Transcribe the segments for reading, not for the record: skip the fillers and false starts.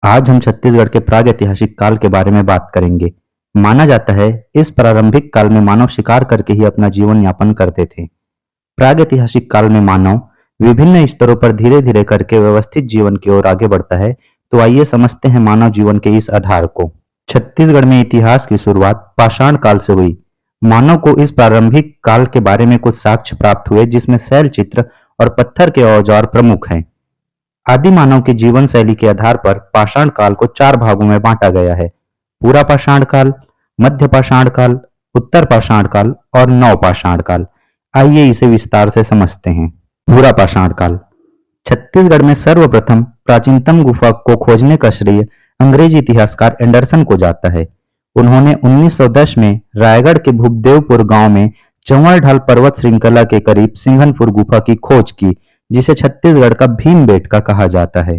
आज हम छत्तीसगढ़ के प्रागैतिहासिक काल के बारे में बात करेंगे। माना जाता है इस प्रारंभिक काल में मानव शिकार करके ही अपना जीवन यापन करते थे। प्रागैतिहासिक काल में मानव विभिन्न स्तरों पर धीरे धीरे करके व्यवस्थित जीवन की ओर आगे बढ़ता है। तो आइए समझते हैं मानव जीवन के इस आधार को। छत्तीसगढ़ में इतिहास की शुरुआत पाषाण काल से हुई। मानव को इस प्रारंभिक काल के बारे में कुछ साक्ष्य प्राप्त हुए, जिसमें शैल चित्र और पत्थर के औजार प्रमुख हैं। आदि मानव की जीवन शैली के आधार पर पाषाण काल को 4 भागों में बांटा गया है: पूरा पाषाण काल, मध्य पाषाण काल, उत्तर पाषाण काल और नव पाषाण काल। आइए इसे विस्तार से समझते हैं। पूरा पाषाण काल। छत्तीसगढ़ में सर्वप्रथम प्राचीनतम गुफा को खोजने का श्रेय अंग्रेजी इतिहासकार एंडरसन को जाता है। उन्होंने 1910 में रायगढ़ के भूपदेवपुर गांव में चंवर ढाल पर्वत श्रृंखला के करीब सिंघनपुर गुफा की खोज की, जिसे छत्तीसगढ़ का भीमबेटका कहा जाता है।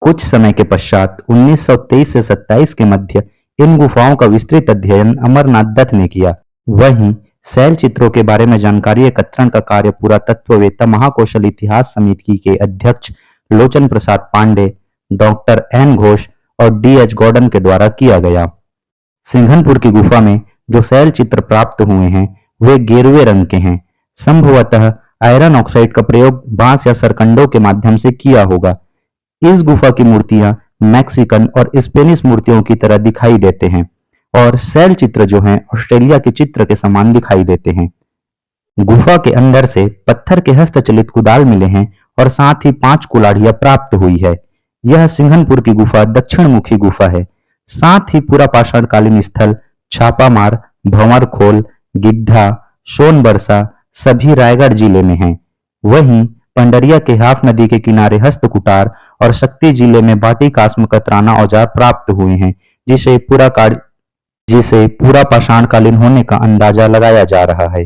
कुछ समय के पश्चात 1923 से 27 के मध्य इन गुफाओं का विस्तृत अध्ययन अमरनाथ दत्त ने किया। वहीं शैल चित्रों के बारे में जानकारी एकत्रण का कार्य पुरातत्ववेत्ता महाकौशल इतिहास समिति के अध्यक्ष लोचन प्रसाद पांडे, डॉक्टर एन घोष और डी.एच. गॉर्डन के द्वारा किया गया। सिंघनपुर की गुफा में जो शैल चित्र प्राप्त हुए हैं वे गेरुए रंग के हैं। संभवतः आयरन ऑक्साइड का प्रयोग बांस या सरकंडों के माध्यम से किया होगा। इस गुफा की मूर्तियां मैक्सिकन और स्पेनिश मूर्तियों की तरह दिखाई देते हैं और शैल चित्र जो हैं ऑस्ट्रेलिया के चित्र के समान दिखाई देते हैं। गुफा के अंदर से पत्थर के हस्तचलित कुदाल मिले हैं और साथ ही 5 कुल्हाड़ियां प्राप्त हुई है। यह सिंघनपुर की गुफा दक्षिण मुखी गुफा है। साथ ही पूरा पाषाणकालीन स्थल छापामार, भंवरखोल, गिड्ढा, सोनबरसा सभी रायगढ़ जिले में हैं। वहीं पंडरिया के हाफ नदी के किनारे हस्तकुटार और शक्ति जिले में बाटी कास्म कतराना औजार प्राप्त हुए हैं, जिसे पूरा पाषाणकालीन होने का अंदाजा लगाया जा रहा है।